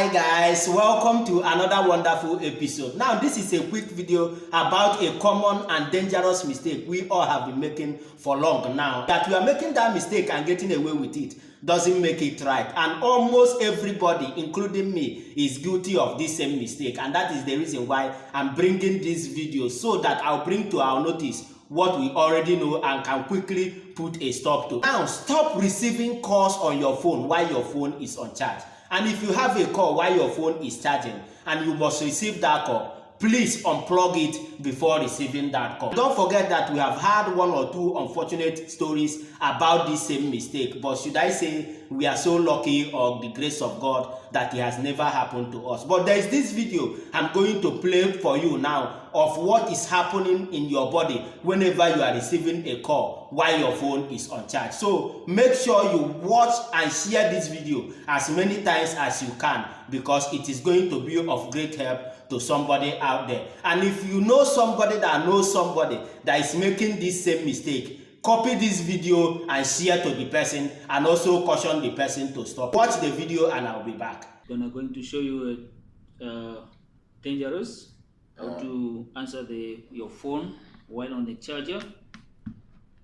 Hi guys, welcome to another wonderful episode. Now this is a quick video about a common and dangerous mistake we all have been making for long now. That we are making that mistake and getting away with it doesn't make it right, and almost everybody including me is guilty of this same mistake, and that is the reason why I'm bringing this video, so that I'll bring to our notice what we already know and can quickly put a stop to. Now stop receiving calls on your phone while your phone is on charge. And if you have a call while your phone is charging and you must receive that call, please unplug it before receiving that call. Don't forget that we have had one or two unfortunate stories about this same mistake, but should I say we are so lucky, or the grace of God, that it has never happened to us. But there is this video I'm going to play for you now of what is happening in your body whenever you are receiving a call while your phone is on charge. So make sure you watch and share this video as many times as you can, because it is going to be of great help to somebody out there. And if you know somebody that knows somebody that is making this same mistake, copy this video and share to the person, and also caution the person to stop. Watch the video and I'll be back. I'm going to show you dangerous how to answer your phone while on the charger.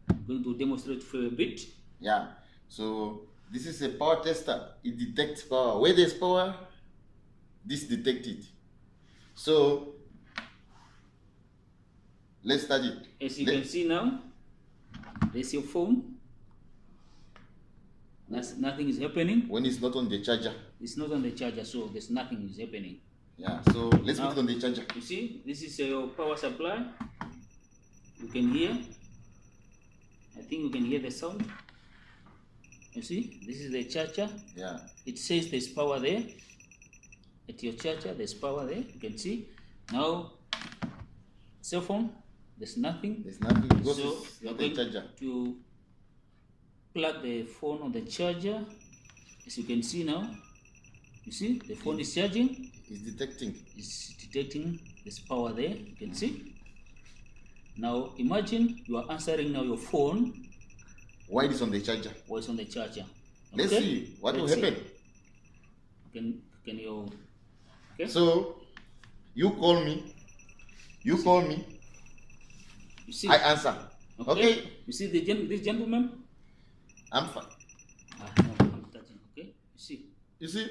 I'm going to demonstrate for a bit. Yeah, so this is a power tester. It detects power. Where there's power, this detects it. So let's start it. As you can see now, there's your phone. Nothing is happening. When it's not on the charger. It's not on the charger, so there's nothing is happening. Yeah, so let's put it on the charger. You see, this is your power supply. You can hear. I think you can hear the sound. You see, this is the charger. Yeah. It says there's power there. At your charger, there's power there. You can see. Now, cell phone, there's nothing. There's nothing. Because So it's you're on the going charger. to plug the phone on the charger. As you can see now, you see the phone is charging. It's detecting. It's detecting there's power there. You can see. Now imagine you are answering now your phone Why it is on the charger? while it's on the charger. Let's see what will happen. Can you? Okay. So you call me. You call me. You see. I answer. Okay. You see this gentleman. I'm fine. No, I'm touching. Okay. You see. You see,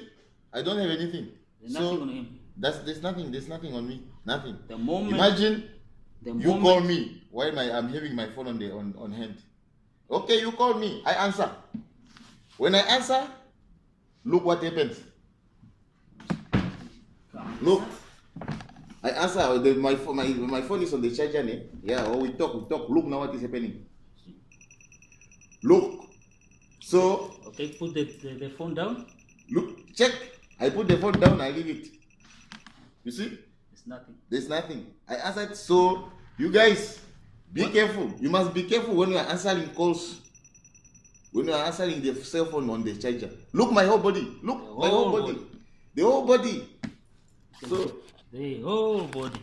I don't have anything. There's nothing on him. There's nothing on me. Nothing. The moment. Imagine The you moment, call me while I'm having my phone on hand. Okay, you call me. I answer. When I answer, look what happens. Look. I answer. My phone is on the charger. Yeah. Or we talk. Look now what is happening. Look. So. Okay, put the phone down. Look. Check. I put the phone down. I leave it. You see? There's nothing. There's nothing. I answered. So you guys, be careful. You must be careful when you are answering calls. When you are answering the cell phone on the charger. Look my whole body. Look my whole body. The whole body. So The whole body.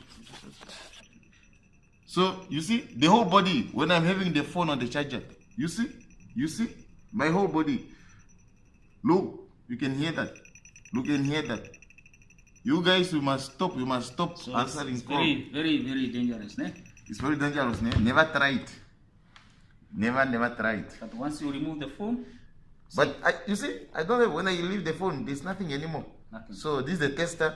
So you see the whole body when I'm having the phone on the charger. You see? You see? My whole body. Look, you can hear that. Look and hear that. You guys, you must stop. You must stop So answering it's calls. very, very, very dangerous, né? It's very dangerous. Never try it. Never try it. But once you remove the phone, But you see, I don't know, when I leave the phone, there's nothing anymore. Nothing. So this is the tester.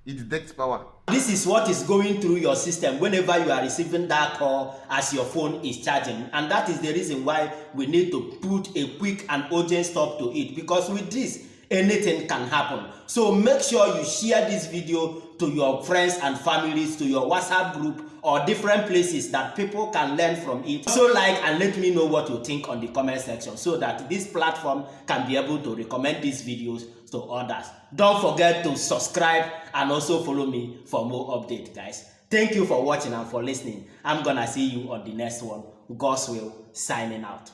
It detects power. This is what is going through your system whenever you are receiving that call as your phone is charging, and that is the reason why we need to put a quick and urgent stop to it, because with this anything can happen. So make sure you share this video to your friends and families, to your WhatsApp group, or different places that people can learn from it. Also like and let me know what you think on the comment section, so that this platform can be able to recommend these videos to others. Don't forget to subscribe and also follow me for more updates, guys. Thank you for watching and for listening. I'm gonna see you on the next one. God's will, signing out.